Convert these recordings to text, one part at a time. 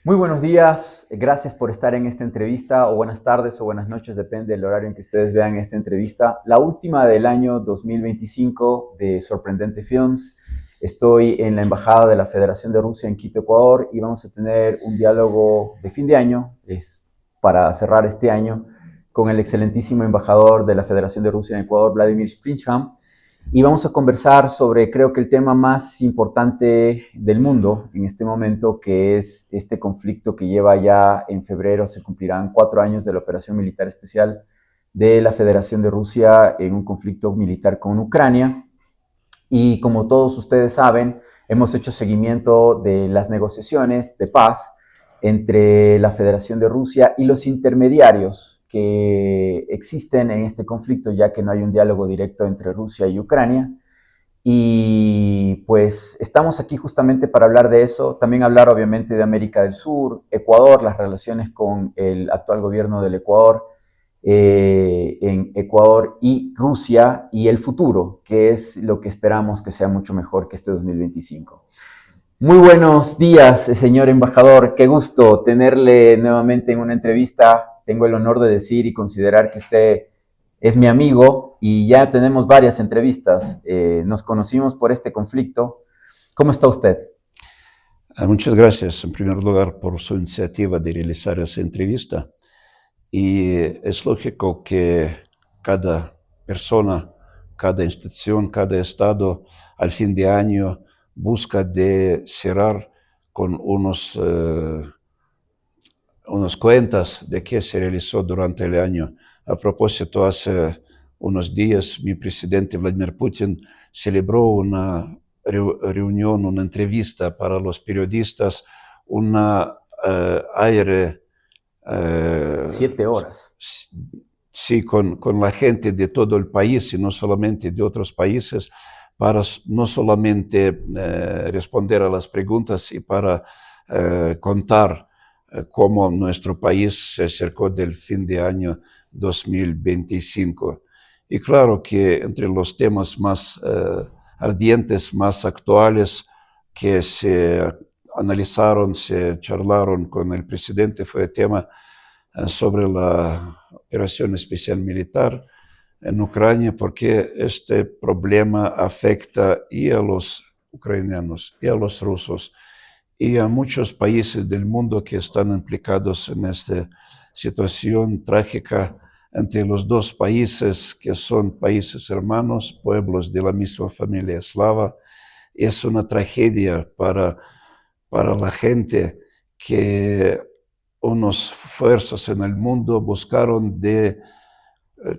Muy buenos días, gracias por estar en esta entrevista, o buenas tardes o buenas noches, depende del horario en que ustedes vean esta entrevista. La última del año 2025 de Sorprendente Films. Estoy en la Embajada de la Federación de Rusia en Quito, Ecuador, y vamos a tener un diálogo de fin de año, es para cerrar este año, con el excelentísimo embajador de la Federación de Rusia en Ecuador, Vladimir Sprincham. Y vamos a conversar sobre, creo que el tema más importante del mundo en este momento, que es este conflicto que lleva ya en febrero, se cumplirán 4 años de la operación militar especial de la Federación de Rusia en un conflicto militar con Ucrania. Y como todos ustedes saben, hemos hecho seguimiento de las negociaciones de paz entre la Federación de Rusia y los intermediarios que existen en este conflicto, ya que no hay un diálogo directo entre Rusia y Ucrania. Y pues estamos aquí justamente para hablar de eso, también hablar obviamente de América del Sur, Ecuador, las relaciones con el actual gobierno del Ecuador, en Ecuador y Rusia, y el futuro, que es lo que esperamos que sea mucho mejor que este 2025. Muy buenos días, señor embajador. Qué gusto tenerle nuevamente en una entrevista. Tengo el honor de decir y considerar que usted es mi amigo y ya tenemos varias entrevistas. Nos conocimos por este conflicto. ¿Cómo está usted? Muchas gracias, en primer lugar, por su iniciativa de realizar esa entrevista. Y es lógico que cada persona, cada institución, cada estado, al fin de año, busca de cerrar con unas cuentas de qué se realizó durante el año. A propósito, hace unos días, mi presidente Vladimir Putin celebró una reunión, una entrevista para los periodistas, una aire... 7 horas. Sí, con la gente de todo el país y no solamente de otros países, para no solamente responder a las preguntas y para contar cómo nuestro país se acercó del fin de año 2025. Y claro que entre los temas más ardientes, más actuales que se analizaron, se charlaron con el presidente fue el tema sobre la operación especial militar en Ucrania, porque este problema afecta y a los ucranianos y a los rusos y a muchos países del mundo que están implicados en esta situación trágica entre los dos países que son países hermanos, pueblos de la misma familia eslava. Es una tragedia para la gente que unas fuerzas en el mundo buscaron de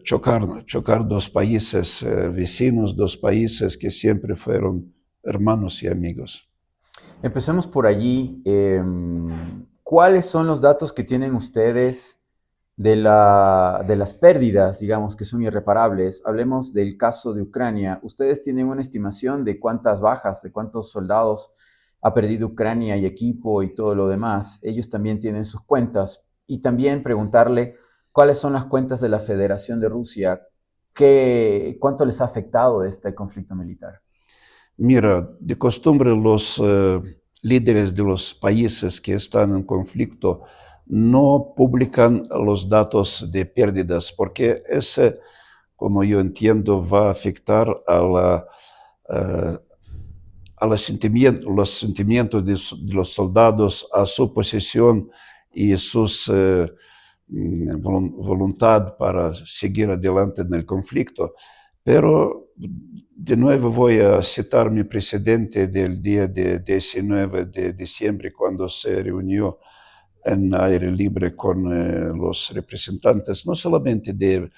chocar dos países vecinos, dos países que siempre fueron hermanos y amigos. Empecemos por allí. ¿Cuáles son los datos que tienen ustedes de las pérdidas, digamos, que son irreparables? Hablemos del caso de Ucrania. ¿Ustedes tienen una estimación de cuántas bajas, de cuántos soldados ha perdido Ucrania y equipo y todo lo demás? Ellos también tienen sus cuentas. Y también preguntarle cuáles son las cuentas de la Federación de Rusia. ¿Cuánto les ha afectado este conflicto militar? Mira, de costumbre los líderes de los países que están en conflicto no publican los datos de pérdidas porque ese, como yo entiendo, va a afectar eh, a los sentimientos de los soldados, a su posición y sus voluntad para seguir adelante en el conflicto. Pero de nuevo voy a citar mi presidente del día de 19 de diciembre, cuando se reunió en aire libre con los representantes, no solamente de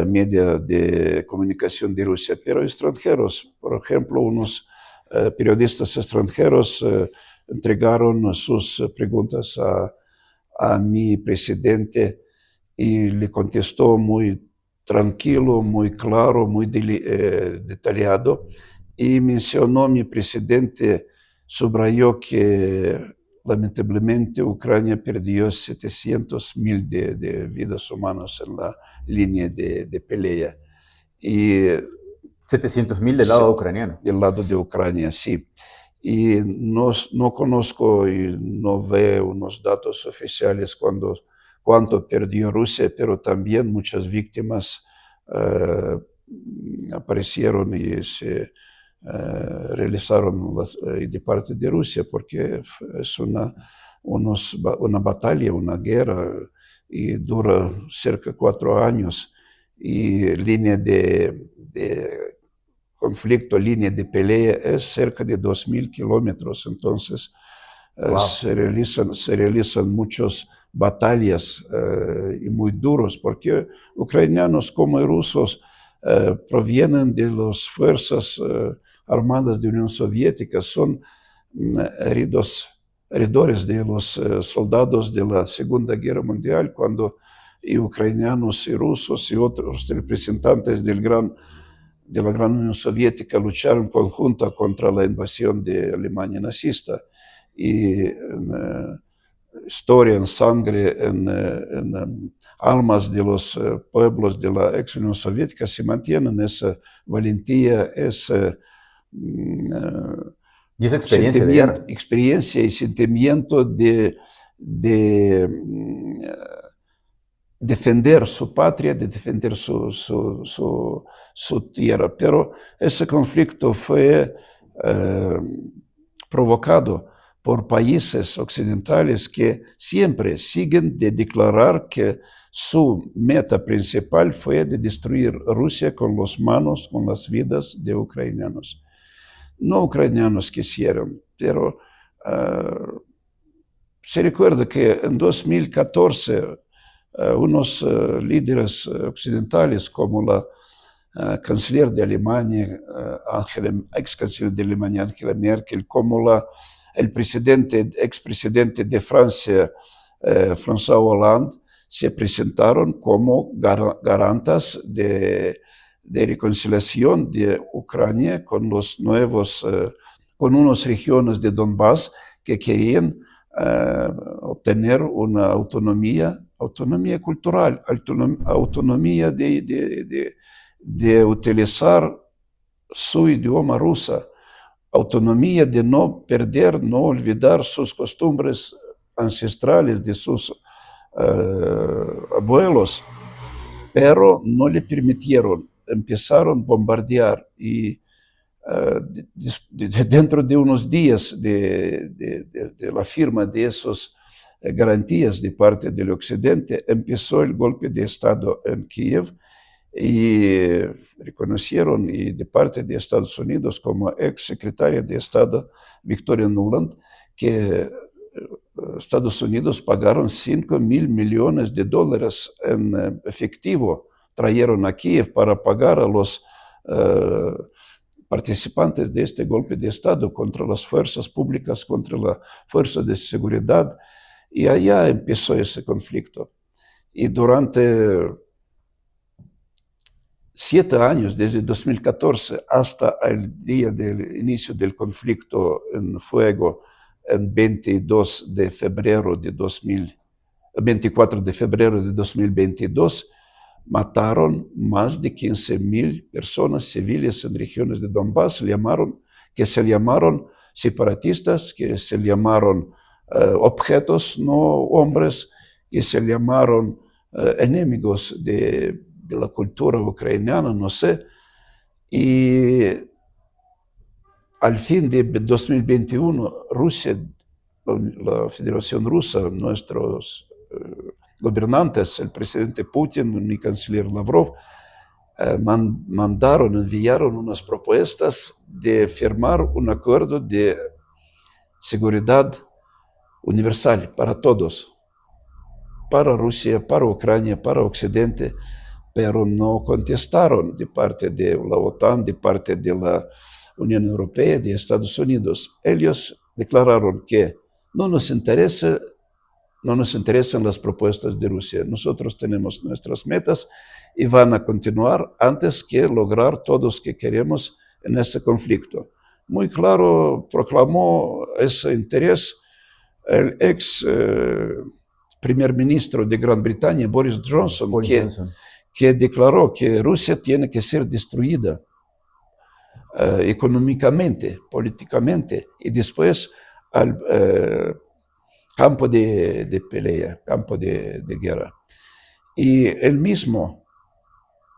medios de comunicación de Rusia, pero extranjeros. Por ejemplo, unos periodistas extranjeros entregaron sus preguntas a mi presidente y le contestó muy tranquilo, muy claro, muy detallado, y mencionó mi presidente, subrayó que lamentablemente Ucrania perdió 700.000 de vidas humanas en la línea de pelea. Y 700,000 del lado ucraniano. del lado de Ucrania, sí. y no conozco y no veo unos datos oficiales cuánto perdió Rusia, pero también muchas víctimas aparecieron y se realizaron de parte de Rusia, porque es una batalla, una guerra, y dura cerca de 4 años, y línea de conflicto, línea de pelea es cerca de 2000 kilómetros, entonces Wow. se realizan muchas batallas y muy duros, porque ucranianos como rusos provienen de las fuerzas armadas de Unión Soviética, son heredores de los soldados de la Segunda Guerra Mundial, cuando y ucranianos y rusos y otros representantes de la Gran Unión Soviética lucharon conjunta contra la invasión de Alemania nazista. Y historia, en sangre, en almas de los pueblos de la ex Unión Soviética se mantienen esa valentía, esa Y esa experiencia de guerra. experiencia y sentimiento de defender su patria, de defender su tierra. Pero ese conflicto fue provocado por países occidentales que siempre siguen de declarar que su meta principal fue de destruir Rusia con las manos, con las vidas de ucranianos. No ucranianos quisieron, pero se recuerda que en 2014 unos líderes occidentales como la canciller de Alemania, ex canciller de Alemania, Angela Merkel, como el expresidente de Francia, François Hollande, se presentaron como garantas de reconciliación de Ucrania con los nuevos, con unas regiones de Donbass que querían obtener una autonomía cultural, autonomía de utilizar su idioma rusa, autonomía de no perder, no olvidar sus costumbres ancestrales de sus abuelos, pero no le permitieron, empezaron a bombardear y dentro de unos días de la firma de esas garantías de parte del occidente, empezó el golpe de Estado en Kiev y reconocieron y de parte de Estados Unidos como ex secretaria de Estado Victoria Nuland que Estados Unidos pagaron $5 mil millones en efectivo, trajeron a Kiev para pagar a los participantes de este golpe de Estado contra las fuerzas públicas, contra la fuerza de seguridad, y allá empezó ese conflicto. Y durante 7 años, desde 2014 hasta el día del inicio del conflicto en fuego, en 24 de febrero de 2022, mataron más de 15,000 personas civiles en regiones de Donbass, que se llamaron separatistas, que se llamaron objetos, no hombres, que se llamaron enemigos de la cultura ucraniana, no sé. Y al fin de 2021, Rusia, la Federación Rusa, nuestros gobernantes, el presidente Putin y el canciller Lavrov, enviaron unas propuestas de firmar un acuerdo de seguridad universal para todos, para Rusia, para Ucrania, para Occidente, pero no contestaron de parte de la OTAN, de parte de la Unión Europea, de Estados Unidos. Ellos declararon que no nos interesan las propuestas de Rusia. Nosotros tenemos nuestras metas y van a continuar antes que lograr todos que queremos en este conflicto. Muy claro proclamó ese interés el ex primer ministro de Gran Bretaña, Boris Johnson, que declaró que Rusia tiene que ser destruida. económicamente, políticamente, y después al campo de pelea, campo de guerra. Y él mismo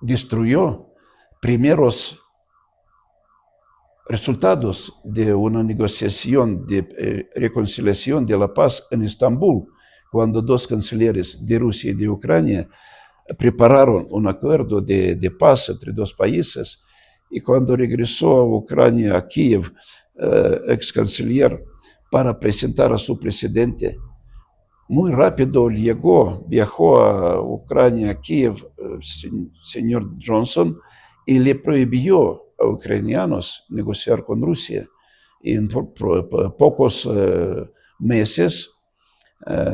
destruyó primeros resultados de una negociación de reconciliación de la paz en Estambul, cuando dos cancilleres de Rusia y de Ucrania prepararon un acuerdo de paz entre dos países, y cuando regresó a Ucrania, a Kiev, ex canciller, para presentar a su presidente, muy rápido viajó a Ucrania, a Kiev, señor Johnson, y le prohibió a ucranianos negociar con Rusia. Y en pocos meses,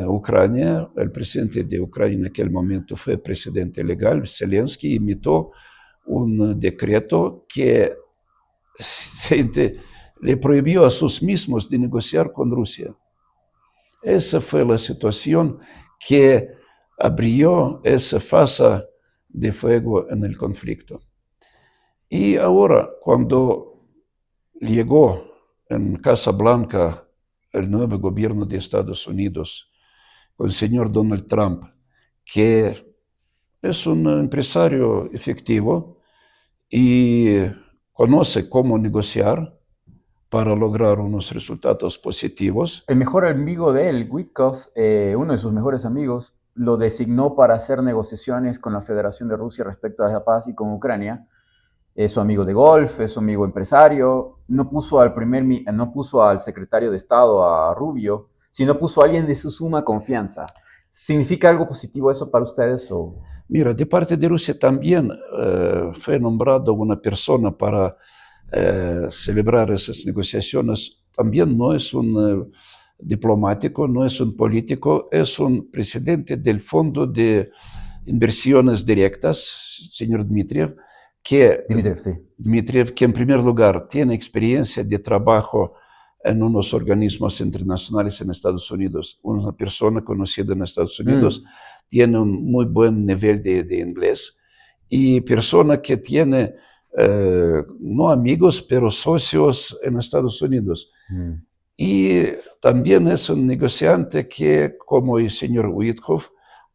Ucrania, el presidente de Ucrania en aquel momento fue presidente legal, Zelensky, emitió un decreto que le prohibió a sus mismos de negociar con Rusia. Esa fue la situación que abrió esa fase de fuego en el conflicto. Y ahora, cuando llegó en Casa Blanca el nuevo gobierno de Estados Unidos, con el señor Donald Trump, que es un empresario efectivo y conoce cómo negociar para lograr unos resultados positivos. El mejor amigo de él, Witkoff, uno de sus mejores amigos, lo designó para hacer negociaciones con la Federación de Rusia respecto a la paz y con Ucrania. Es su amigo de golf, es su amigo empresario. No puso al secretario de Estado, a Rubio, sino puso a alguien de su suma confianza. ¿Significa algo positivo eso para ustedes? O? Mira, de parte de Rusia también fue nombrado una persona para celebrar esas negociaciones. También no es un diplomático, no es un político, es un presidente del Fondo de Inversiones Directas, señor Dmitriev, Dmitriev, que en primer lugar tiene experiencia de trabajo en unos organismos internacionales en Estados Unidos, una persona conocida en Estados Unidos, tiene un muy buen nivel de inglés, y persona que tiene no amigos, pero socios en Estados Unidos. Y también es un negociante que, como el señor Witkoff,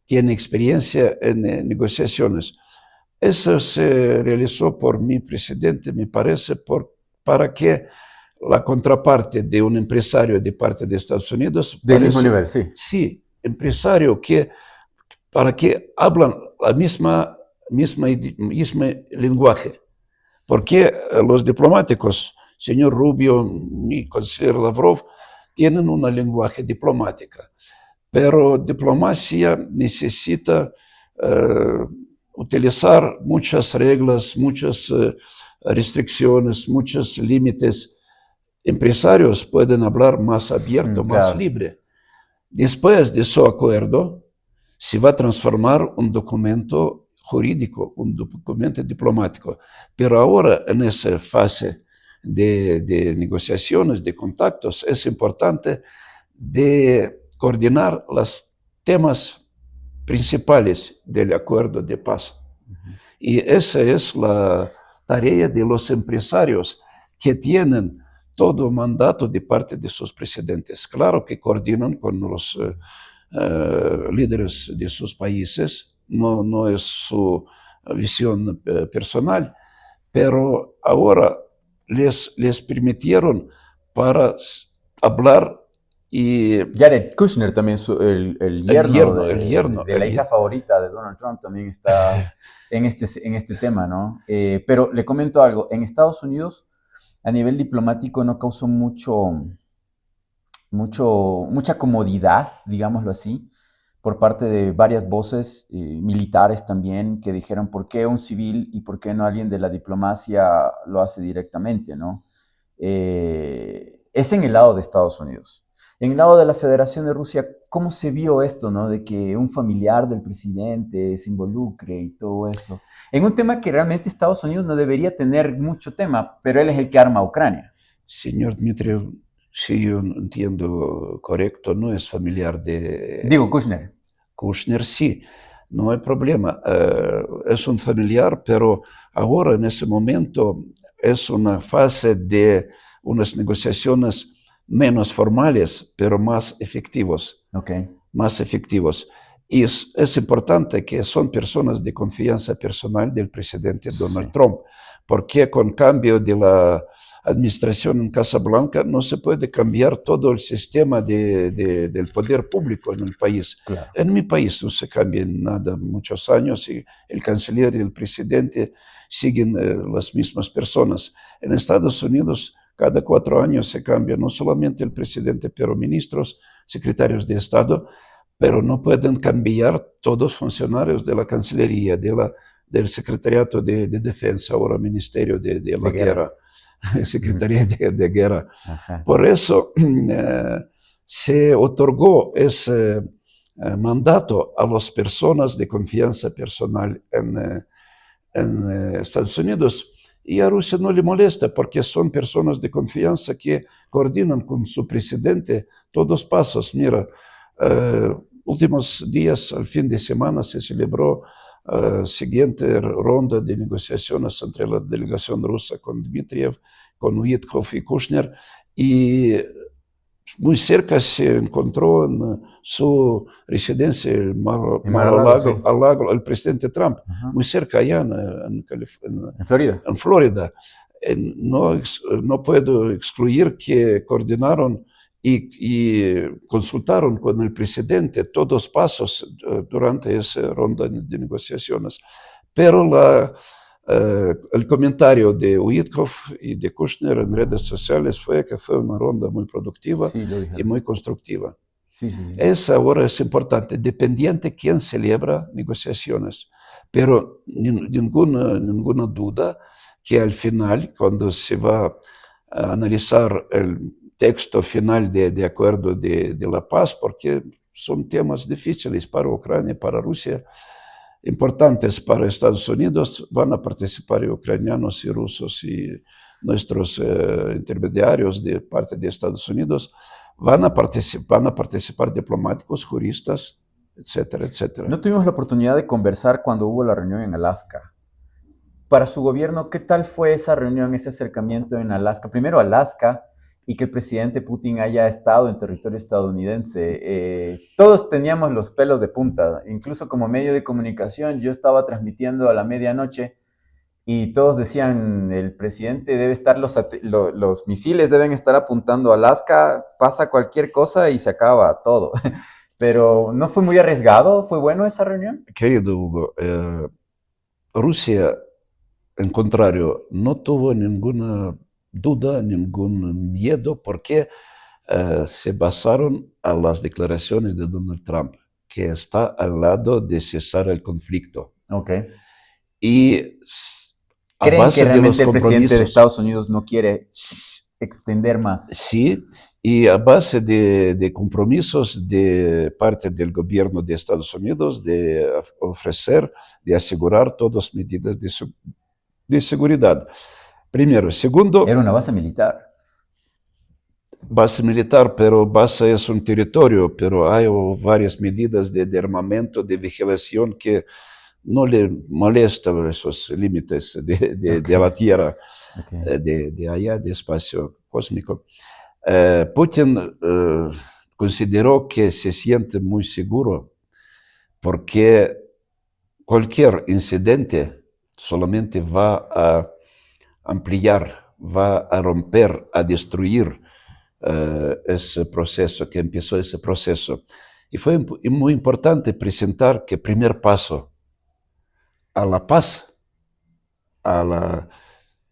tiene experiencia en negociaciones. Eso se realizó por mi presidente, me parece, para que la contraparte de un empresario de parte de Estados Unidos... Del mismo nivel, sí. Sí, empresario para que hablan la misma lenguaje. Porque los diplomáticos, señor Rubio, mi canciller Lavrov, tienen una lenguaje diplomática, pero diplomacia necesita utilizar muchas reglas, muchas restricciones, muchos límites. Empresarios pueden hablar más abierto, más libre. Después de su acuerdo, se va a transformar un documento jurídico, un documento diplomático. Pero ahora, en esa fase de negociaciones, de contactos, es importante de coordinar los temas principales del acuerdo de paz. Y esa es la tarea de los empresarios que tienen todo mandato de parte de sus presidentes. Claro que coordinan con los líderes de sus países, no es su visión personal, pero ahora les permitieron para hablar. Y Jared Kushner también, el yerno de la hija favorita de Donald Trump, también está en este tema, ¿no? Pero le comento algo, en Estados Unidos, a nivel diplomático, no causó mucha comodidad, digámoslo así, por parte de varias voces militares también, que dijeron por qué un civil y por qué no alguien de la diplomacia lo hace directamente, ¿no? Es en el lado de Estados Unidos. En el lado de la Federación de Rusia, ¿cómo se vio esto, no? De que un familiar del presidente se involucre y todo eso. En un tema que realmente Estados Unidos no debería tener mucho tema, pero él es el que arma a Ucrania. Señor Dmitriev, si yo entiendo correcto, no es familiar de... Digo, Kushner. Kushner, sí. no hay problema. Es un familiar, pero ahora en ese momento es una fase de unas negociaciones menos formales, pero más efectivos. Ok. Más efectivos. Y es importante que son personas de confianza personal del presidente Sí, Donald Trump, porque con cambio de la administración en Casa Blanca no se puede cambiar todo el sistema del poder público en el país. claro. En mi país no se cambia nada muchos años y el canciller y el presidente siguen las mismas personas. En Estados Unidos cada 4 años se cambia no solamente el presidente, pero ministros, secretarios de Estado, pero no pueden cambiar todos funcionarios de la Cancillería, del Secretariado de Defensa, ahora Ministerio de De la guerra. Guerra, Secretaría de Guerra. Ajá. Por eso se otorgó ese mandato a las personas de confianza personal en Estados Unidos. Y a Rusia no le molesta porque son personas de confianza que coordinan con su presidente todos los pasos. Mira, últimos días, al fin de semana, se celebró siguiente ronda de negociaciones entre la delegación rusa con Dmitriev, con Witkoff y Kushner, y muy cerca se encontró en su residencia, el En Mar-a-Lago, sí. Mar-a-Lago, el presidente Trump, Ajá. muy cerca allá En Florida. en Florida. No, no puedo excluir que coordinaron y consultaron con el presidente todos los pasos durante esa ronda de negociaciones. Pero el comentario de Witkoff y de Kushner en redes sociales fue que fue una ronda muy productiva Sí, lo y dijeron. muy constructiva. Sí, sí, sí. Eso ahora es importante, dependiente quién celebra negociaciones, pero ninguna duda que al final, cuando se va a analizar el texto final de acuerdo de la paz, porque son temas difíciles para Ucrania, para Rusia, importantes para Estados Unidos, van a participar ucranianos y rusos y nuestros intermediarios de parte de Estados Unidos van a participar diplomáticos, juristas, etcétera, etcétera. No tuvimos la oportunidad de conversar cuando hubo la reunión en Alaska. Para su gobierno, ¿qué tal fue esa reunión, ese acercamiento en Alaska? Primero Alaska y que el presidente Putin haya estado en territorio estadounidense. Todos teníamos los pelos de punta, incluso como medio de comunicación. Yo estaba transmitiendo a la medianoche y todos decían, el presidente debe estar, los misiles deben estar apuntando a Alaska, pasa cualquier cosa y se acaba todo. Pero ¿no fue muy arriesgado? ¿Fue bueno esa reunión? Querido Hugo, Rusia, en contrario, no tuvo ninguna duda, ningún miedo, porque se basaron a las declaraciones de Donald Trump, que está al lado de cesar el conflicto. Ok. Y a ¿Creen que base de los realmente el presidente de compromisos, Estados Unidos no quiere extender más? sí, y a base de compromisos de parte del gobierno de Estados Unidos de ofrecer, de asegurar todas las medidas de seguridad. Primero. Segundo, Era una base militar. base militar, pero base es un territorio, pero hay varias medidas de armamento, de vigilación que no le molestan esos límites de la Tierra, Okay. de allá, de espacio cósmico. Putin consideró que se siente muy seguro porque cualquier incidente solamente va a ampliar, va a romper, a destruir ese proceso, que empezó ese proceso. Y fue muy importante presentar que el primer paso a la paz, al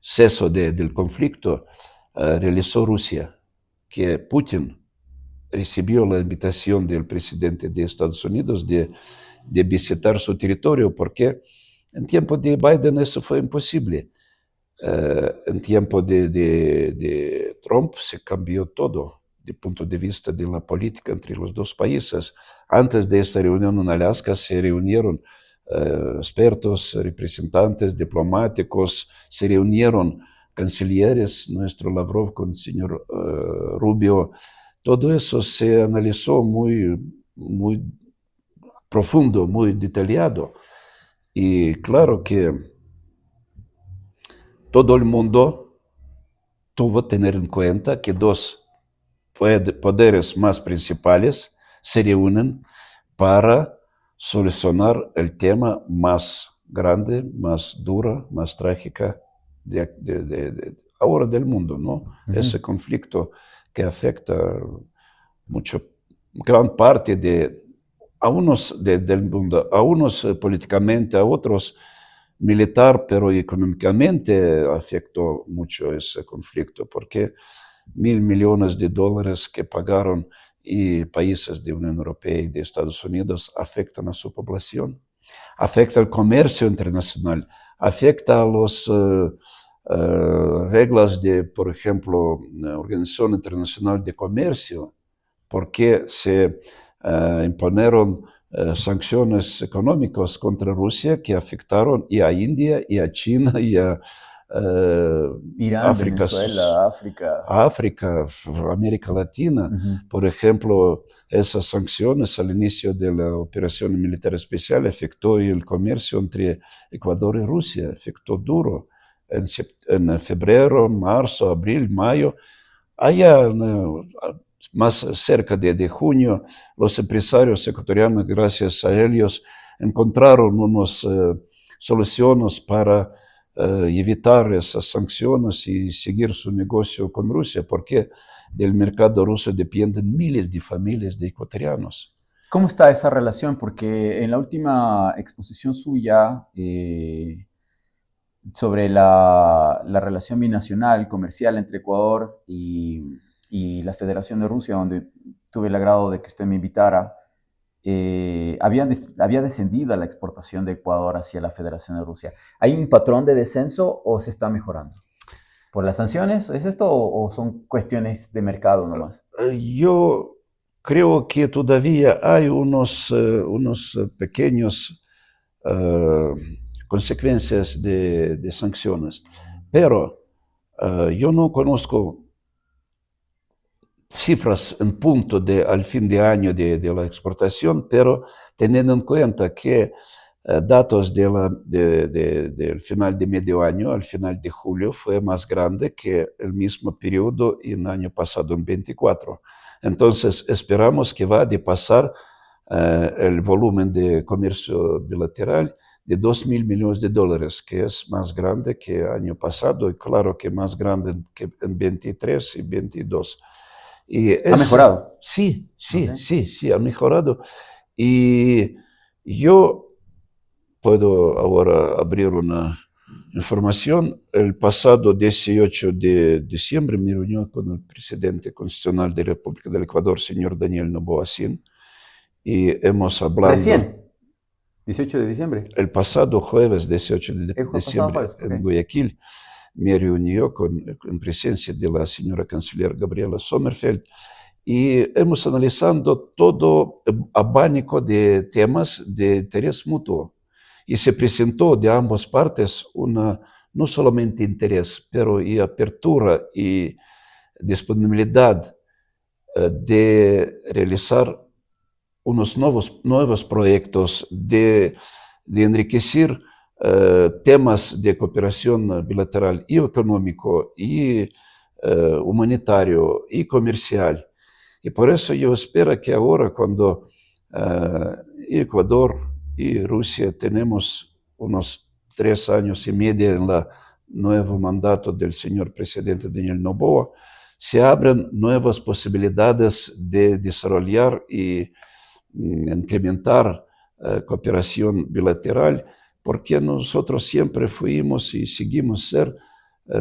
cese del conflicto, realizó Rusia, que Putin recibió la invitación del presidente de Estados Unidos de visitar su territorio, porque en tiempo de Biden eso fue imposible. En tiempo de Trump se cambió todo desde el punto de vista de la política entre los dos países. Antes de esta reunión en Alaska se reunieron expertos, representantes diplomáticos, se reunieron cancilleres, nuestro Lavrov con el señor Rubio. Todo eso se analizó muy profundo, muy detallado. Y claro que todo el mundo tuvo que tener en cuenta que dos poderes más principales se reúnen para solucionar el tema más grande, más dura, más trágica ahora del mundo, ¿no? Ese conflicto que afecta mucho, gran parte a unos del mundo, a unos políticamente, a otros militar, pero económicamente afectó mucho ese conflicto, porque $1.000 millones que pagaron y países de Unión Europea y de Estados Unidos afectan a su población, afecta al comercio internacional, afecta a las reglas de, por ejemplo, la Organización Internacional de Comercio, porque se imponieron sanciones económicas contra Rusia que afectaron y a India, y a China, y a Irán, África, Venezuela, África. África, América Latina. Por ejemplo, esas sanciones al inicio de la operación militar especial afectó el comercio entre Ecuador y Rusia, afectó duro. En febrero, marzo, abril, mayo, allá más cerca de junio, los empresarios ecuatorianos, gracias a ellos, encontraron unas soluciones para evitar esas sanciones y seguir su negocio con Rusia, porque del mercado ruso dependen miles de familias de ecuatorianos. ¿Cómo está esa relación? Porque en la última exposición suya sobre la relación binacional comercial entre Ecuador y la Federación de Rusia, donde tuve el agrado de que usted me invitara, había descendido la exportación de Ecuador hacia la Federación de Rusia. ¿Hay un patrón de descenso o se está mejorando? ¿Por las sanciones? ¿Es esto o son cuestiones de mercado nomás? Yo creo que todavía hay unos pequeños consecuencias de sanciones, pero yo no conozco cifras en punto al fin de año de la exportación, pero teniendo en cuenta que datos del final de medio año, al final de julio, fue más grande que el mismo periodo en el año pasado, en 24. Entonces, esperamos que va a pasar el volumen de comercio bilateral de $2.000 millones, que es más grande que el año pasado y claro que más grande que en 23 y 22. Y ¿Ha mejorado? Sí, Okay. sí, ha mejorado. Y yo puedo ahora abrir una información. El pasado 18 de diciembre me reuní con el presidente constitucional de la República del Ecuador, señor Daniel Noboa Sin, y hemos hablado. Recién, 18 de diciembre. El pasado jueves 18 de El pasado diciembre jueves, en okay. Guayaquil me reunió en presencia de la señora canciller Gabriela Sommerfeld y hemos analizado todo el abanico de temas de interés mutuo. Y se presentó de ambas partes no solamente interés, pero y apertura y disponibilidad de realizar unos nuevos proyectos, de enriquecer temas de cooperación bilateral y económico y humanitario y comercial. Y por eso yo espero que ahora cuando Ecuador y Rusia tenemos unos 3 años y medio en el nuevo mandato del señor presidente Daniel Noboa, se abren nuevas posibilidades de desarrollar y incrementar cooperación bilateral, porque nosotros siempre fuimos y seguimos ser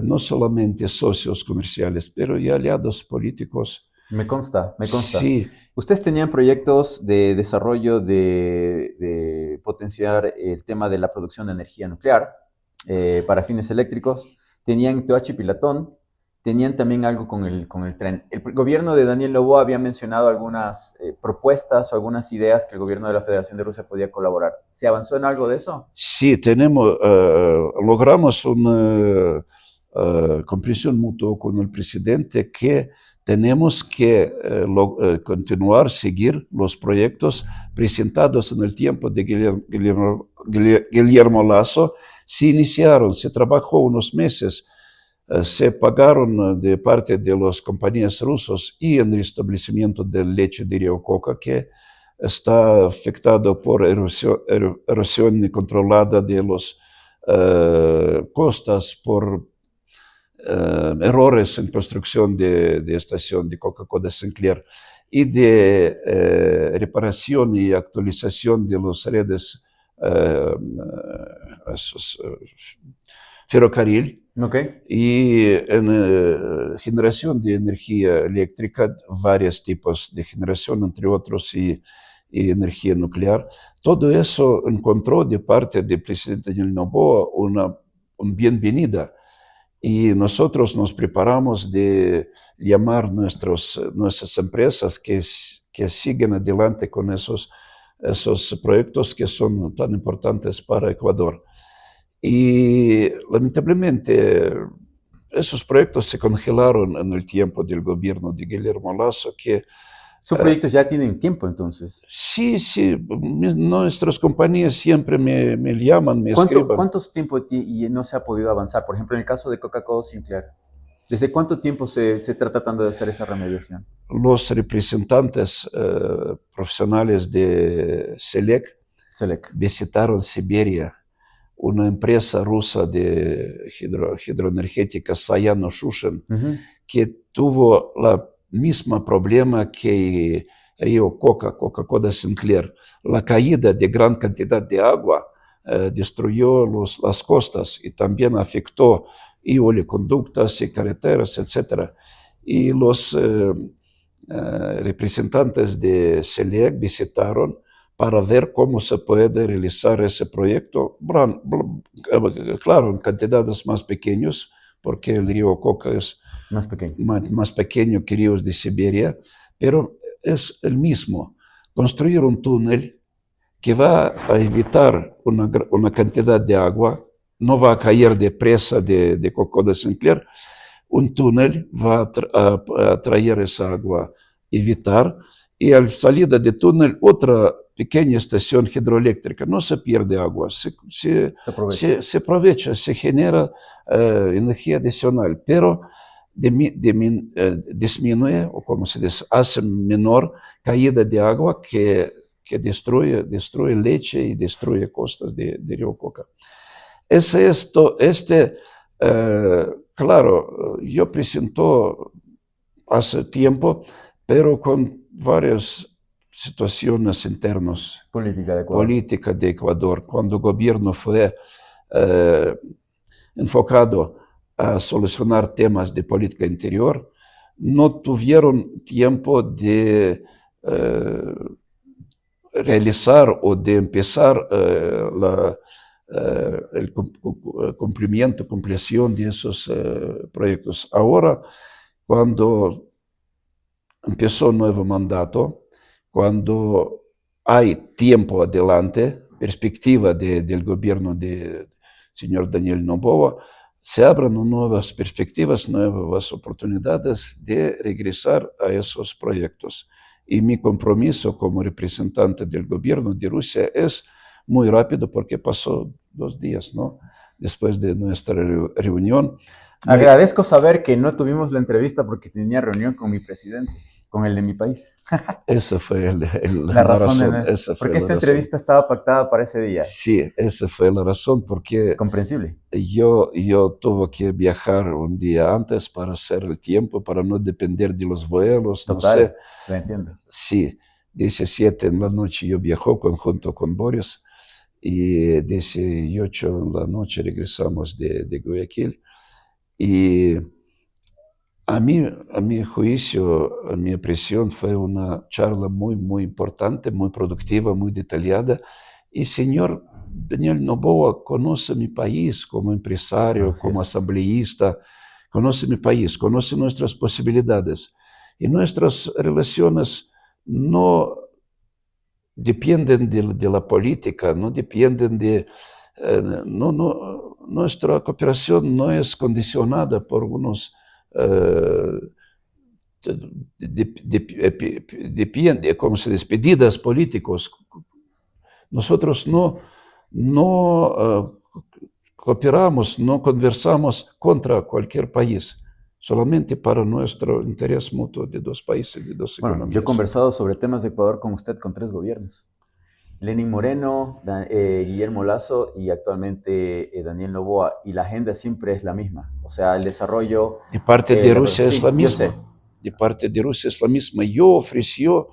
no solamente socios comerciales, pero y aliados políticos. Me consta, me consta. Sí. Ustedes tenían proyectos de desarrollo de potenciar el tema de la producción de energía nuclear para fines eléctricos. Tenían Toachi Pilatón, tenían también algo con el tren. El gobierno de Daniel Noboa había mencionado algunas propuestas o algunas ideas que el gobierno de la Federación de Rusia podía colaborar. ¿Se avanzó en algo de eso? Sí, logramos una comprensión mutua con el presidente que tenemos que continuar, seguir los proyectos presentados en el tiempo de Guillermo Lasso. Se iniciaron, se trabajó unos meses, se pagaron de parte de las compañías rusas y en el restablecimiento del lecho de Río Coca, que está afectado por erosión controlada de las costas, por errores en construcción de estación de Coca-Cola Sinclair y de reparación y actualización de las redes ferrocarril. Okay. Y en generación de energía eléctrica, varios tipos de generación, entre otros, y energía nuclear. Todo eso encontró de parte del presidente Daniel Noboa una bienvenida. Y nosotros nos preparamos de llamar nuestras empresas que siguen adelante con esos proyectos que son tan importantes para Ecuador. Y lamentablemente esos proyectos se congelaron en el tiempo del gobierno de Guillermo Lasso, que ¿Sus proyectos ya tienen tiempo entonces? sí, nuestras compañías siempre me llaman, me escriben. ¿Cuántos tiempo y no se ha podido avanzar? Por ejemplo, en el caso de Coca-Cola Sinclair, ¿desde cuánto tiempo se está tratando de hacer esa remediación? Los representantes profesionales de SELEC visitaron Siberia, una empresa rusa de hidroenergética, Sayano-Shushen, que tuvo la misma problema que Río Coca, Coca-Cola Sinclair. La caída de gran cantidad de agua destruyó las costas y también afectó y oleoconductas y carreteras, etc. Y los representantes de SELEC visitaron para ver cómo se puede realizar ese proyecto, claro, en cantidades más pequeñas, porque el río Coca es más pequeño que ríos de Siberia, pero es el mismo. Construir un túnel que va a evitar una cantidad de agua, no va a caer de presa de Coca-Cola Sinclair. Un túnel va a traer esa agua, evitar, y al salida del túnel otra pequeña estación hidroeléctrica. No se pierde agua, se aprovecha, se genera energía adicional, pero disminuye, o como se dice, hace menor caída de agua que destruye leche y destruye costas de Río Coca. Claro, yo presentó hace tiempo, pero con varias situaciones internas. Política de Ecuador. Cuando el gobierno fue enfocado a solucionar temas de política interior, no tuvieron tiempo de realizar o de empezar el compleción de esos proyectos. Ahora, cuando empezó un nuevo mandato, cuando hay tiempo adelante, perspectiva del gobierno del señor Daniel Noboa, se abren nuevas perspectivas, nuevas oportunidades de regresar a esos proyectos. Y mi compromiso como representante del gobierno de Rusia es muy rápido, porque pasó 2 días, ¿no?, después de nuestra reunión. Agradezco saber que no tuvimos la entrevista porque tenía reunión con mi presidente, con el de mi país. Esa fue la razón. Porque esta entrevista estaba pactada para ese día. Sí, esa fue la razón, porque comprensible. Yo tuve que viajar un día antes para hacer el tiempo, para no depender de los vuelos. Total, no sé. lo entiendo. Sí, 17 en la noche yo viajó junto con Boris, y 18 en la noche regresamos de Guayaquil. Y a mi juicio, a mi impresión, fue una charla muy, muy importante, muy productiva, muy detallada. Y señor Daniel Noboa conoce mi país como empresario, como asambleísta, conoce mi país, conoce nuestras posibilidades. Y nuestras relaciones no dependen de la política, no dependen de... nuestra cooperación no es condicionada por unos como se despedidas políticos. Nosotros no cooperamos, no conversamos contra cualquier país, solamente para nuestro interés mutuo de dos países, de dos Bueno, economías. yo he conversado sobre temas de Ecuador con usted con 3 gobiernos. Lenín Moreno, Guillermo Lasso y actualmente Daniel Noboa. Y la agenda siempre es la misma. O sea, el desarrollo... De parte de Rusia es sí, la yo sé. misma. De parte de Rusia es la misma. Yo ofreció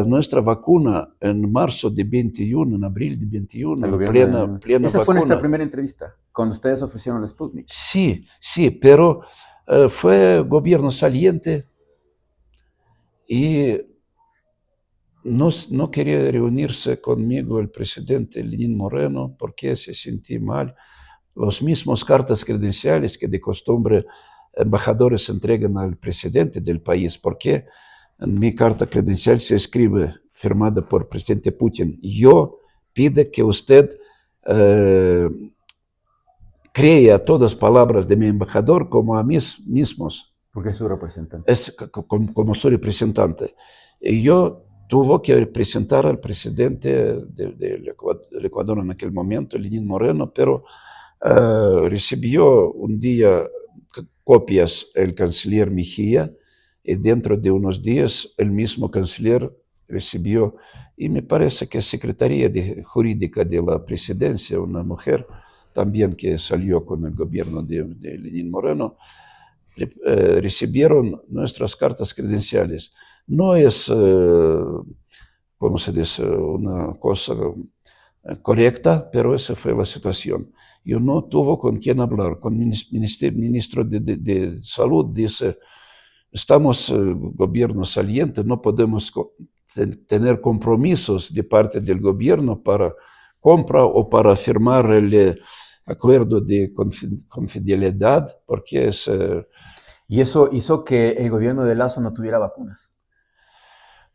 nuestra vacuna en marzo de 21, en abril de 21, El plena gobierno Esa fue nuestra vacuna. primera entrevista, cuando ustedes ofrecieron el Sputnik. Sí, sí, pero fue gobierno saliente y no quería reunirse conmigo el presidente Lenín Moreno porque se sentía mal. Los mismos cartas credenciales que de costumbre embajadores entregan al presidente del país, porque en mi carta credencial se escribe, firmada por el presidente Putin, yo pido que usted crea todas las palabras de mi embajador como a mí mismos. Porque es su representante. Es como su representante. Y yo tuve que presentar al presidente del Ecuador en aquel momento, Lenín Moreno, pero recibió un día copias el canciller Mejía y dentro de unos días el mismo canciller recibió, y me parece que Secretaría Jurídica de la Presidencia, una mujer también que salió con el gobierno de Lenín Moreno, recibieron nuestras cartas credenciales. No es, como se dice, una cosa correcta, pero esa fue la situación. Yo no tuve con quién hablar, con el ministro de Salud, dice, estamos gobierno saliente, no podemos tener compromisos de parte del gobierno para compra o para firmar el acuerdo de confidencialidad, porque es... Y eso hizo que el gobierno de Lasso no tuviera vacunas.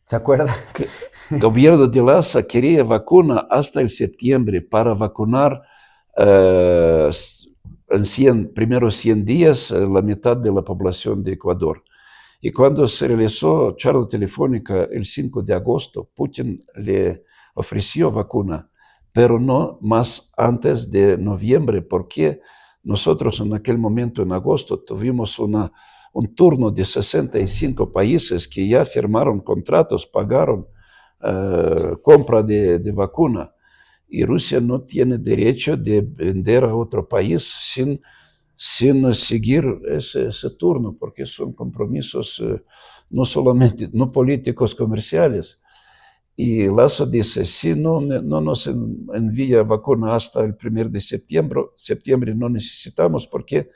¿Se acuerda? El gobierno de Lasso quería vacuna hasta el septiembre para vacunar en primeros 100 días la mitad de la población de Ecuador. Y cuando se realizó charla telefónica el 5 de agosto, Putin le ofreció vacuna, pero no más antes de noviembre, porque nosotros en aquel momento, en agosto, tuvimos un turno de 65 países que ya firmaron contratos, pagaron compra de vacuna. Y Rusia no tiene derecho de vender a otro país sin seguir ese turno, porque son compromisos no solamente, no políticos, comerciales. Y Lasso dice, si no nos envía vacuna hasta el 1 de septiembre no necesitamos, porque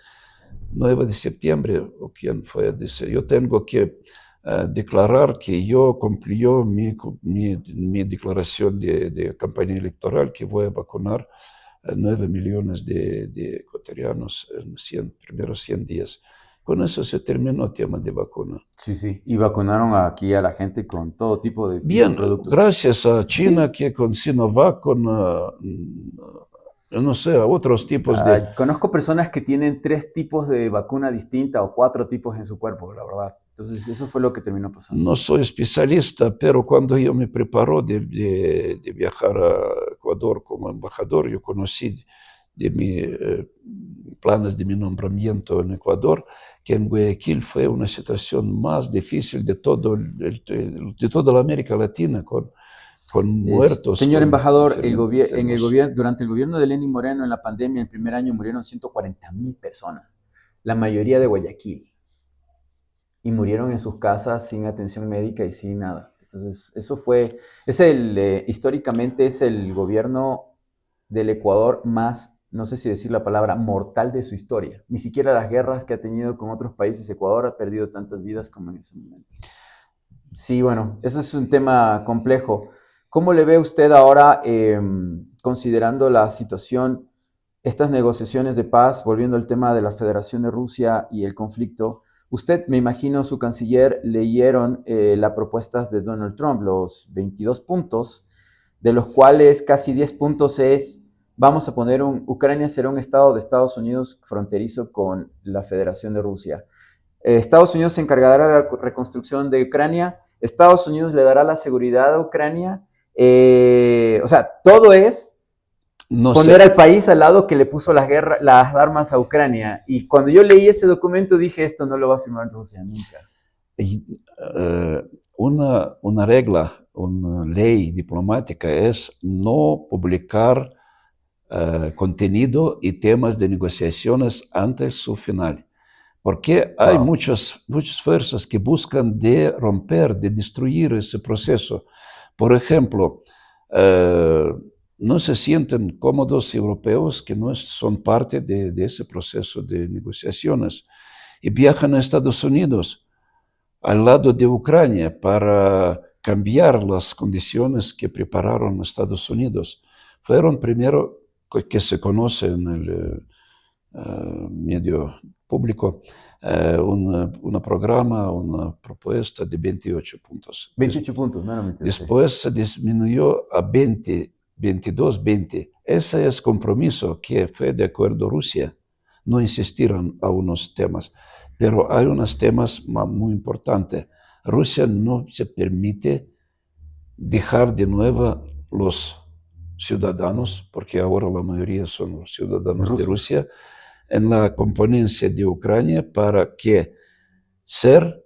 9 de septiembre, o quién fue, dice, yo tengo que declarar que yo cumplió mi declaración de campaña electoral, que voy a vacunar 9 millones de ecuatorianos en primeros 100 días. Con eso se terminó el tema de vacuna. Sí, sí. Y vacunaron aquí a la gente con todo tipo de Bien, productos. gracias a China, Sí. que con Sinovac, con, no sé, a otros tipos de... Conozco personas que tienen 3 tipos de vacuna distinta o 4 tipos en su cuerpo, la verdad. Entonces, eso fue lo que terminó pasando. No soy especialista, pero cuando yo me preparo de viajar a Ecuador como embajador, yo conocí de mis planes de mi nombramiento en Ecuador, que en Guayaquil fue una situación más difícil de toda la América Latina, con muertos. Señor con embajador, enfermos. durante el gobierno de Lenín Moreno, en la pandemia, el primer año murieron 140,000 personas, la mayoría de Guayaquil, y murieron en sus casas sin atención médica y sin nada. Entonces, históricamente es el gobierno del Ecuador más, no sé si decir la palabra, mortal de su historia. Ni siquiera las guerras que ha tenido con otros países, Ecuador ha perdido tantas vidas como en ese momento. Sí, bueno, eso es un tema complejo. ¿Cómo le ve usted ahora, considerando la situación, estas negociaciones de paz, volviendo al tema de la Federación de Rusia y el conflicto? Usted, me imagino, su canciller leyeron las propuestas de Donald Trump, los 22 puntos, de los cuales casi 10 puntos es, vamos a poner Ucrania será un estado de Estados Unidos fronterizo con la Federación de Rusia. Estados Unidos se encargará de la reconstrucción de Ucrania, Estados Unidos le dará la seguridad a Ucrania. O sea, todo es No poner sé. al país al lado que le puso las armas a Ucrania. Y cuando yo leí ese documento dije, esto no lo va a firmar Rusia nunca. Y, una regla, una ley diplomática es no publicar contenido y temas de negociaciones antes su final. Porque hay Wow. muchas fuerzas que buscan de romper, de destruir ese proceso. Por ejemplo, no se sienten cómodos europeos que no son parte de ese proceso de negociaciones y viajan a Estados Unidos al lado de Ucrania para cambiar las condiciones que prepararon Estados Unidos. Fueron primero, que se conoce en el medio público, un programa, una propuesta de 28 puntos. 28 puntos, meramente. Después se disminuyó a 20, 22, 20. Ese es compromiso que fue de acuerdo Rusia. No insistieron a unos temas, pero hay unos temas muy importantes. Rusia no se permite dejar de nuevo los ciudadanos, porque ahora la mayoría son los ciudadanos de Rusos. Rusia, en la componencia de Ucrania para que ser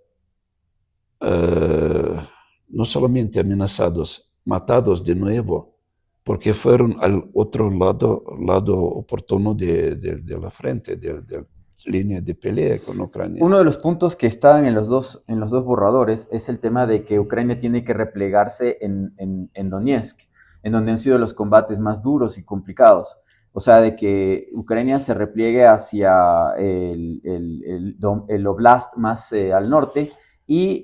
no solamente amenazados, matados de nuevo, porque fueron al otro lado oportuno de la frente, de línea de pelea con Ucrania. Uno de los puntos que están en los dos borradores es el tema de que Ucrania tiene que replegarse en Donetsk, en donde han sido los combates más duros y complicados. O sea, de que Ucrania se repliegue hacia el oblast más al norte y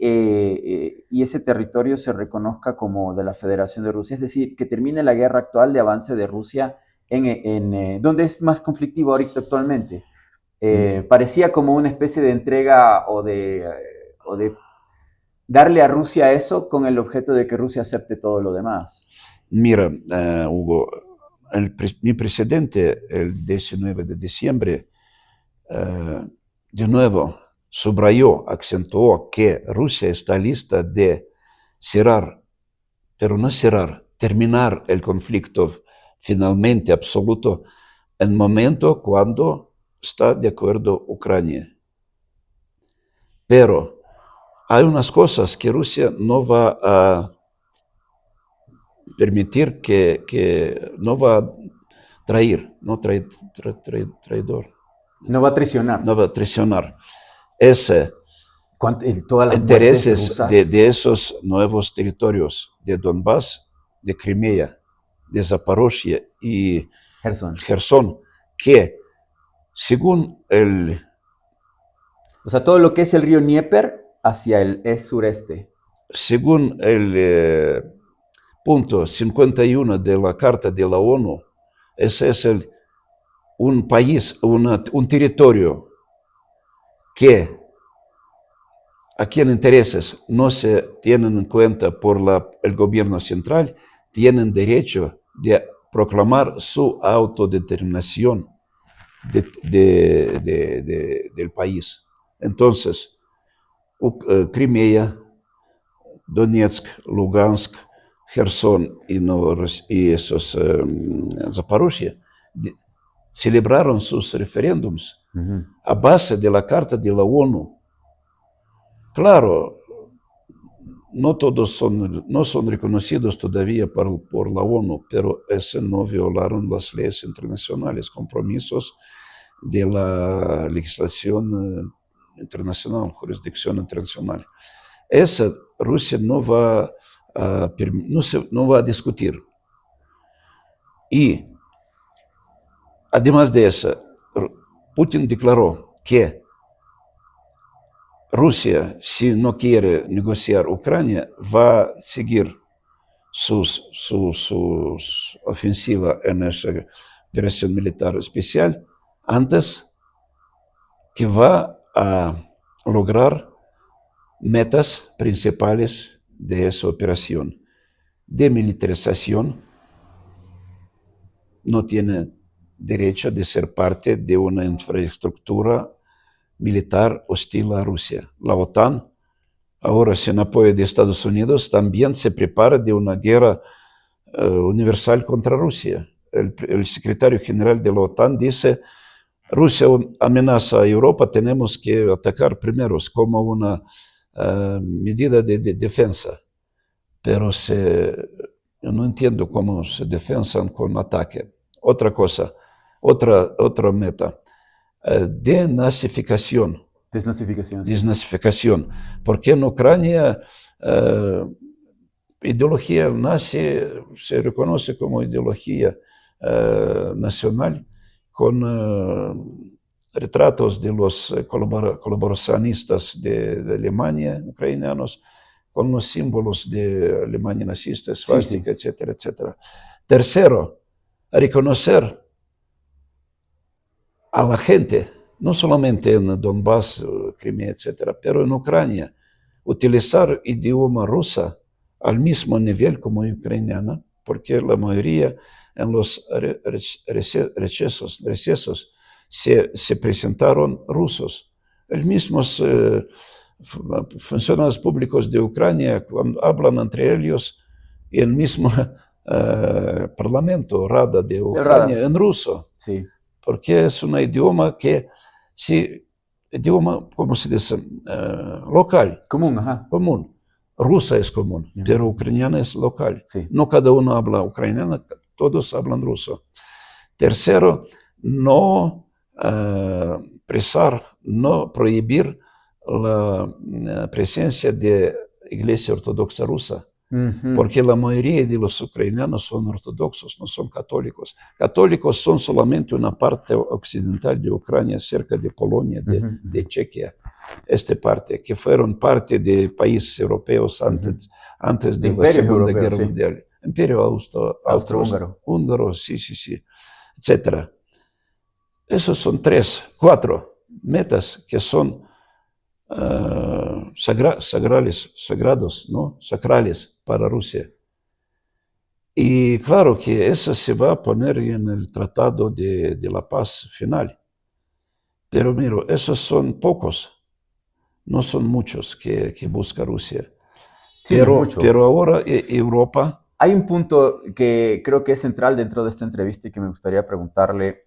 ese territorio se reconozca como de la Federación de Rusia. Es decir, que termine la guerra actual de avance de Rusia donde es más conflictivo ahorita actualmente. Parecía como una especie de entrega o de darle a Rusia eso con el objeto de que Rusia acepte todo lo demás. Mira, Hugo, mi presidente el 19 de diciembre de nuevo subrayó, acentuó que Rusia está lista de cerrar, pero no cerrar, terminar el conflicto finalmente absoluto en el momento cuando está de acuerdo Ucrania. Pero hay unas cosas que Rusia no va a permitir, que no va a traer, no traidor, No va a traicionar. no va a traicionar. Ese Todas las muertes intereses rusas. de esos nuevos territorios de Donbass, de Crimea, de Zaporozhia y Gerson. Gerson, que según el... O sea, todo lo que es el río Dnieper hacia el sureste. Según el punto 51 de la Carta de la ONU, ese es un país, un territorio que a quien intereses no se tienen en cuenta por el gobierno central, tienen derecho de proclamar su autodeterminación del país. Entonces, Crimea, Donetsk, Lugansk, Gerson y esos Zaporozhia celebraron sus referéndums a base de la Carta de la ONU. Claro, no todos no son reconocidos todavía por la ONU, pero ese no violaron las leyes internacionales, compromisos de la legislación internacional, jurisdicción internacional. Esa Rusia no va no va a discutir. Y además de eso, Putin declaró que Rusia, si no quiere negociar Ucrania, va a seguir su ofensiva en esa operación militar especial antes que va a lograr metas principales de esa operación. Demilitarización, no tiene derecho de ser parte de una infraestructura militar hostil a Rusia. La OTAN, ahora sin apoyo de Estados Unidos, también se prepara de una guerra universal contra Rusia. El secretario general de la OTAN dice: Rusia amenaza a Europa, tenemos que atacar primero como una medida de defensa. Pero yo no entiendo cómo se defensan con ataque. Otra cosa, otra meta, denazificación. Desnazificación, sí. Desnazificación. Porque en Ucrania ideología nazi se reconoce como ideología nacional, con retratos de los colaboracionistas de Alemania, ucranianos, con los símbolos de Alemania nazista, esvástica, sí, sí, etcétera, etcétera. Tercero, reconocer a la gente, no solamente en Donbass, Crimea, etcétera, pero en Ucrania, utilizar idioma rusa al mismo nivel como ucraniana, porque la mayoría en los recesos se presentaron rusos. Los mismos funcionarios públicos de Ucrania, cuando hablan entre ellos, y el mismo Parlamento, Rada de Ucrania, en ruso. Sí. Porque es un idioma que, sí, idioma, ¿cómo se dice? Local. Común, ajá. Común. Rusa es común, pero ucraniana es local. Sí. No cada uno habla ucraniano, todos hablan ruso. Tercero, no no prohibir la presencia de Iglesia Ortodoxa Rusa. Porque la mayoría de los ucranianos son ortodoxos, no son católicos. Católicos son solamente una parte occidental de Ucrania, cerca de Polonia, de Chequia. Esta parte, que fueron parte de países europeos antes de la Segunda Guerra Mundial. Imperio Austrohúngaro, sí, etcétera. Esos son 4 metas que son sagrados, ¿no? Sacrales para Rusia. Y claro que eso se va a poner en el Tratado de la Paz final. Pero mira, esos son pocos, no son muchos que busca Rusia. Sí, pero ahora Europa... Hay un punto que creo que es central dentro de esta entrevista y que me gustaría preguntarle,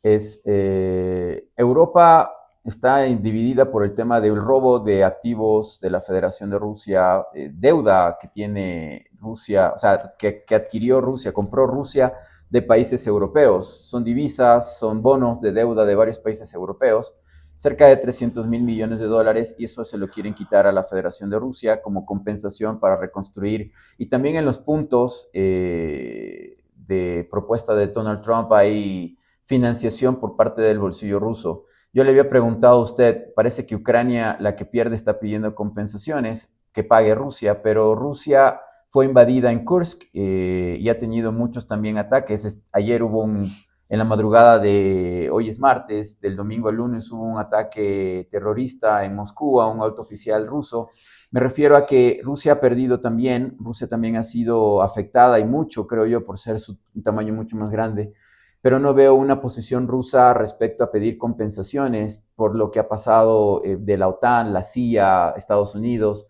es Europa está dividida por el tema del robo de activos de la Federación de Rusia, deuda que tiene Rusia, o sea, que adquirió Rusia, compró Rusia de países europeos. Son divisas, son bonos de deuda de varios países europeos, cerca de 300.000 millones de dólares, y eso se lo quieren quitar a la Federación de Rusia como compensación para reconstruir. Y también en los puntos de propuesta de Donald Trump hay financiación por parte del bolsillo ruso. Yo le había preguntado a usted, parece que Ucrania, la que pierde, está pidiendo compensaciones, que pague Rusia, pero Rusia fue invadida en Kursk y ha tenido muchos también ataques. Ayer hubo en la madrugada de, hoy es martes, del domingo al lunes, hubo un ataque terrorista en Moscú a un alto oficial ruso. Me refiero a que Rusia ha perdido también, Rusia también ha sido afectada y mucho, creo yo, por ser su tamaño mucho más grande, pero no veo una posición rusa respecto a pedir compensaciones por lo que ha pasado de la OTAN, la CIA, Estados Unidos.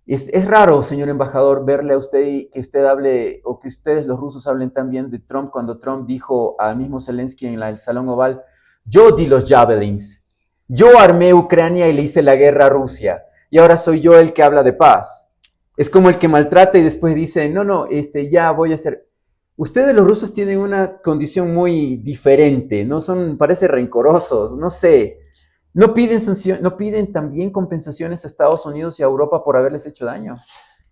Es raro, señor embajador, verle a usted y que usted hable, o que ustedes los rusos hablen también de Trump, cuando Trump dijo al mismo Zelensky en el Salón Oval: yo di los javelins, yo armé Ucrania y le hice la guerra a Rusia, y ahora soy yo el que habla de paz. Es como el que maltrata y después dice, no, ya voy a hacer... Ustedes los rusos tienen una condición muy diferente, no son, parece rencorosos, no sé. ¿No piden también compensaciones a Estados Unidos y a Europa por haberles hecho daño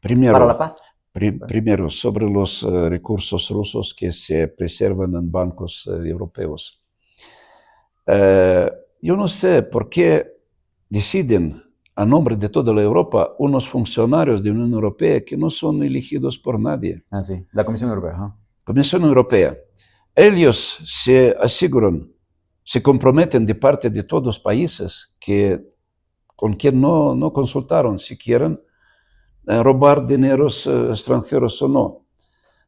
para la paz? Primero, sobre los recursos rusos que se preservan en bancos europeos. Yo no sé por qué deciden a nombre de toda la Europa unos funcionarios de la Unión Europea que no son elegidos por nadie. Ah, sí, la Comisión Europea. ¿No? Comisión Europea. Ellos se aseguran, se comprometen de parte de todos los países con quien no consultaron si quieren robar dineros extranjeros o no.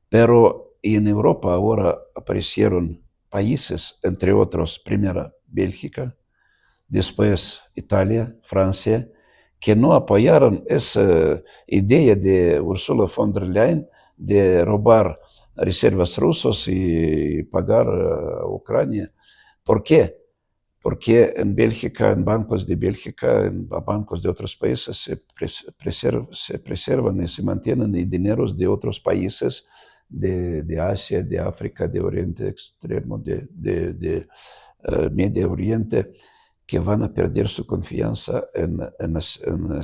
Pero en Europa ahora aparecieron países, entre otros, primera Bélgica, después Italia, Francia, que no apoyaron esa idea de Ursula von der Leyen de robar reservas rusas y pagar a Ucrania. ¿Por qué? Porque en Bélgica, en bancos de Bélgica, en bancos de otros países se preservan y se mantienen dineros de otros países de Asia, de África, de Oriente Extremo, de Medio Oriente, que van a perder su confianza en el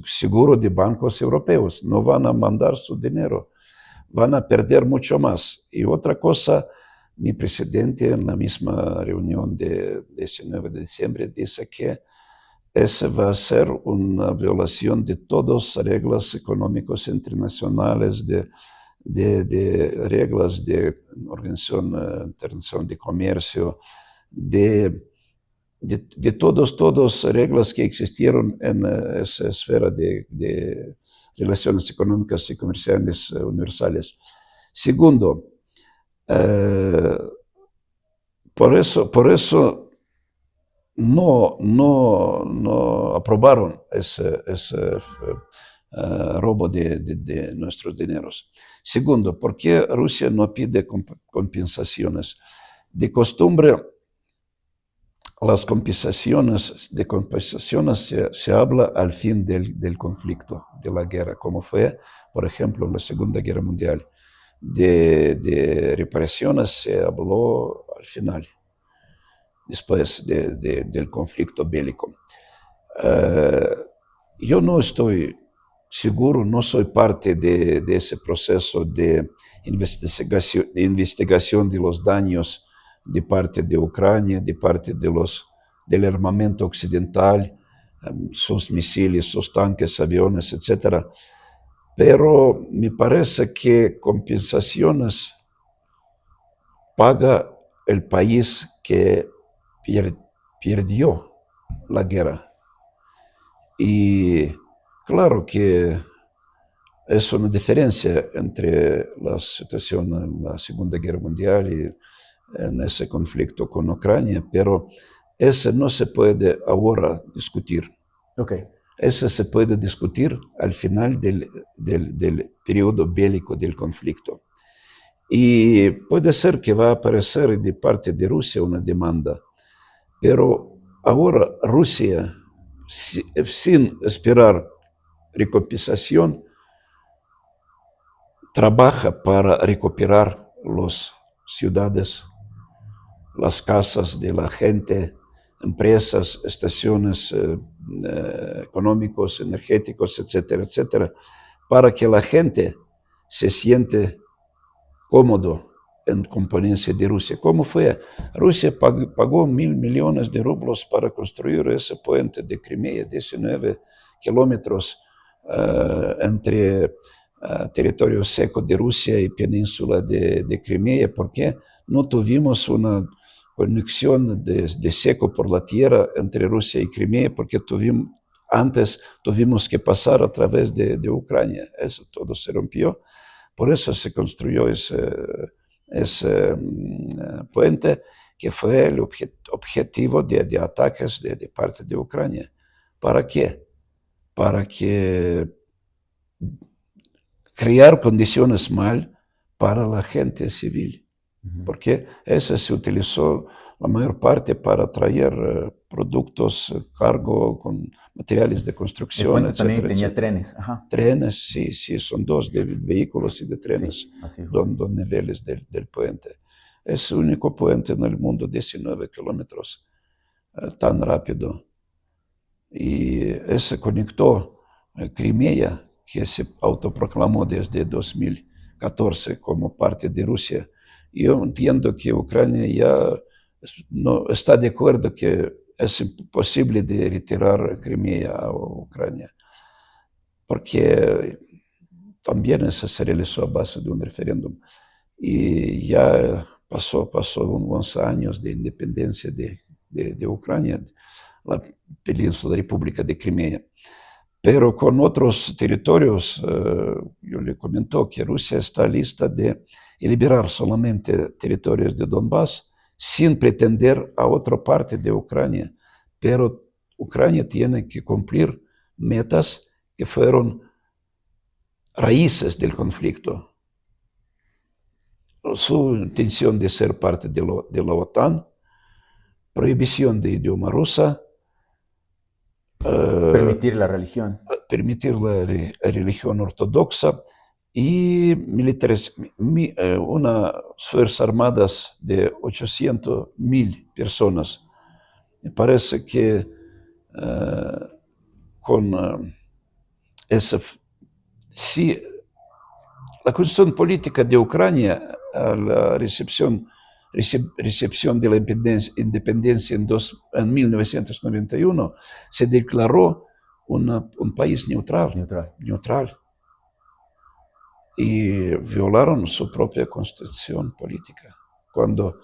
seguro de bancos europeos. No van a mandar su dinero, van a perder mucho más. Y otra cosa, mi presidente en la misma reunión de 19 de diciembre dice que esa va a ser una violación de todas las reglas económicas internacionales, de reglas de Organización Internacional de Comercio, de todas las reglas que existieron en esa esfera de relaciones económicas y comerciales universales. Segundo, por eso no aprobaron ese robo de nuestros dineros. Segundo, ¿por qué Rusia no pide compensaciones? De costumbre, las compensaciones se habla al fin del conflicto, de la guerra, como fue, por ejemplo, en la Segunda Guerra Mundial. De reparaciones se habló al final, después del conflicto bélico. Yo no estoy seguro, no soy parte de ese proceso de investigación de los daños de parte de Ucrania, de parte del armamento occidental, sus misiles, sus tanques, aviones, etc. Pero me parece que compensaciones paga el país que perdió la guerra. Y claro que es una diferencia entre la situación en la Segunda Guerra Mundial y en ese conflicto con Ucrania, pero ese no se puede ahora discutir. Okay. Eso se puede discutir al final del periodo bélico del conflicto. Y puede ser que va a aparecer de parte de Rusia una demanda, pero ahora Rusia, sin esperar recompensación, trabaja para recuperar las ciudades, las casas de la gente, empresas, estaciones económicos, energéticos, etcétera, etcétera, para que la gente se siente cómodo en compañía de Rusia. ¿Cómo fue? Rusia pagó 1.000 millones de rublos para construir ese puente de Crimea, 19 kilómetros entre territorio seco de Rusia y península de Crimea, porque no tuvimos una conexión de seco por la tierra entre Rusia y Crimea, porque antes tuvimos que pasar a través de Ucrania. Eso todo se rompió. Por eso se construyó ese puente, que fue el objetivo de ataques de parte de Ucrania. ¿Para qué? Para que crear condiciones mal para la gente civil, porque eso se utilizó la mayor parte para traer productos, cargo con materiales de construcción. El puente etcétera, también tenía etcétera. trenes. Ajá. Trenes, sí, son dos, de vehículos y de trenes, Sí, así fue. dos niveles del puente. Es el único puente en el mundo, 19 kilómetros, tan rápido. Y ese conectó Crimea, que se autoproclamó desde 2014 como parte de Rusia. Yo entiendo que Ucrania ya no está de acuerdo que es imposible de retirar Crimea a Ucrania, porque también eso se realizó a base de un referéndum. Y ya pasó unos años de independencia de Ucrania, la península República de Crimea. Pero con otros territorios, yo le comentó que Rusia está lista de liberar solamente territorios de Donbass sin pretender a otra parte de Ucrania, pero Ucrania tiene que cumplir metas que fueron raíces del conflicto. Su intención de ser parte de la OTAN, prohibición de idioma rusa, Permitir la religión. permitir la religión ortodoxa y unas fuerzas armadas de 800.000 personas. Me parece que con esa... Si la cuestión política de Ucrania, a la recepción de la independencia en 1991, se declaró un país neutral. Y violaron su propia constitución política. Cuando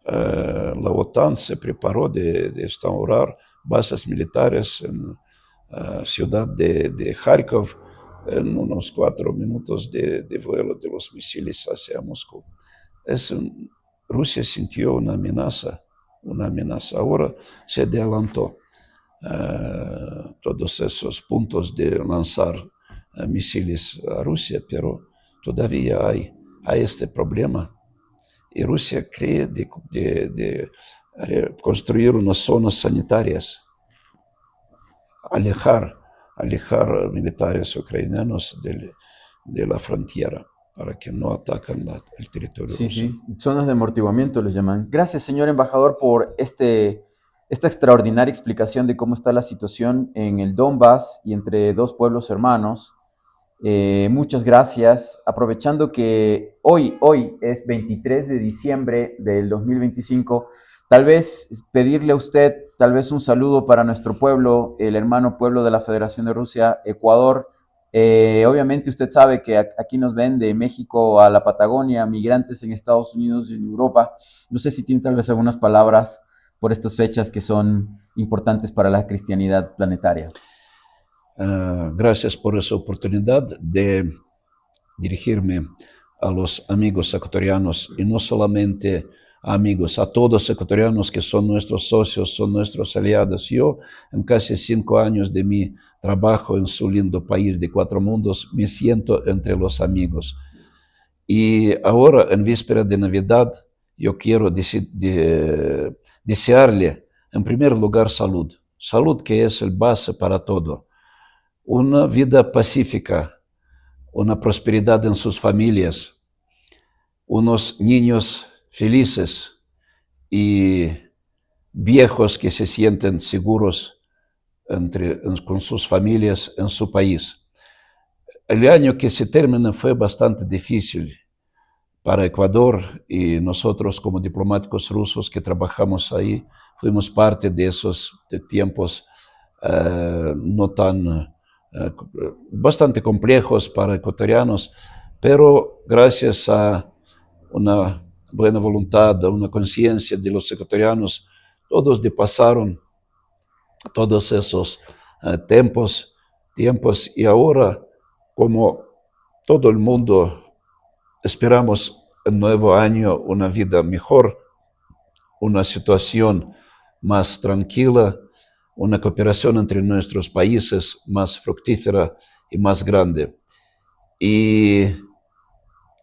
la OTAN se preparó de instaurar bases militares en la ciudad de Kharkov, en unos 4 minutos de vuelo de los misiles hacia Moscú. Rusia sintió una amenaza. Ahora se adelantó todos esos puntos de lanzar misiles a Rusia, pero todavía hay este problema. Y Rusia cree de construir unas zonas sanitarias, alejar militares ucranianos de la frontera para que no ataquen el territorio Sí, ruso. sí, zonas de amortiguamiento les llaman. Gracias, señor embajador, por esta extraordinaria explicación de cómo está la situación en el Donbass y entre dos pueblos hermanos. Muchas gracias. Aprovechando que hoy es 23 de diciembre del 2025, tal vez pedirle a usted, tal vez un saludo para nuestro pueblo, el hermano pueblo de la Federación de Rusia, Ecuador. Obviamente usted sabe que aquí nos ven de México a la Patagonia, migrantes en Estados Unidos y en Europa. No sé si tiene tal vez algunas palabras por estas fechas que son importantes para la cristianidad planetaria. Gracias por esa oportunidad de dirigirme a los amigos ecuatorianos y no solamente a amigos, a todos los ecuatorianos que son nuestros socios, son nuestros aliados. Yo, en casi 5 años de mi trabajo en su lindo país de 4 mundos, me siento entre los amigos. Y ahora, en víspera de Navidad, yo quiero desearle, en primer lugar, salud. Salud que es el base para todo. Una vida pacífica, una prosperidad en sus familias, unos niños felices y viejos que se sienten seguros con sus familias en su país. El año que se termina fue bastante difícil para Ecuador y nosotros como diplomáticos rusos que trabajamos ahí, fuimos parte de esos tiempos no tan... bastante complejos para ecuatorianos, pero gracias a una buena voluntad, a una conciencia de los ecuatorianos, todos pasaron todos esos tiempos y ahora, como todo el mundo, esperamos el nuevo año una vida mejor, una situación más tranquila, una cooperación entre nuestros países más fructífera y más grande. Y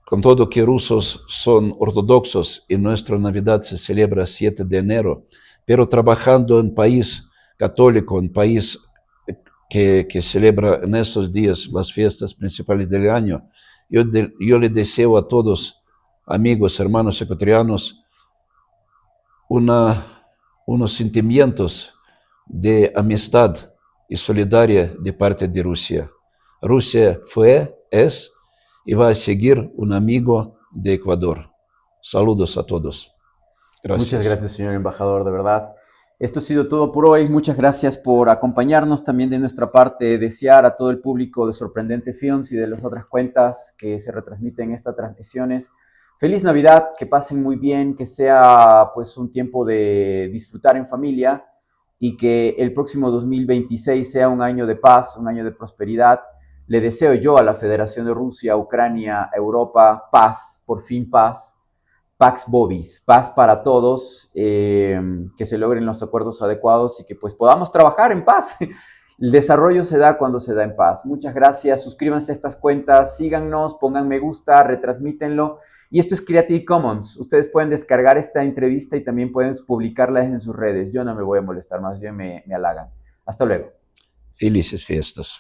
con todo que rusos son ortodoxos y nuestra Navidad se celebra 7 de enero, pero trabajando en un país católico, un país que celebra en esos días las fiestas principales del año, yo le deseo a todos, amigos, hermanos ecuatorianos, unos sentimientos de amistad y solidaria de parte de Rusia. Rusia fue, es y va a seguir un amigo de Ecuador. Saludos a todos. Gracias. Muchas gracias, señor embajador, de verdad. Esto ha sido todo por hoy. Muchas gracias por acompañarnos. También de nuestra parte, desear a todo el público de Sorprendente Films y de las otras cuentas que se retransmiten estas transmisiones. Feliz Navidad, que pasen muy bien, que sea pues un tiempo de disfrutar en familia y que el próximo 2026 sea un año de paz, un año de prosperidad. Le deseo yo a la Federación de Rusia, a Ucrania, a Europa, paz, por fin paz. Pax Bobis, paz para todos, que se logren los acuerdos adecuados y que pues podamos trabajar en paz. El desarrollo se da cuando se da en paz. Muchas gracias, suscríbanse a estas cuentas, síganos, pongan me gusta, retransmítenlo. Y esto es Creative Commons. Ustedes pueden descargar esta entrevista y también pueden publicarla en sus redes. Yo no me voy a molestar, más bien me halagan. Hasta luego. Felices fiestas.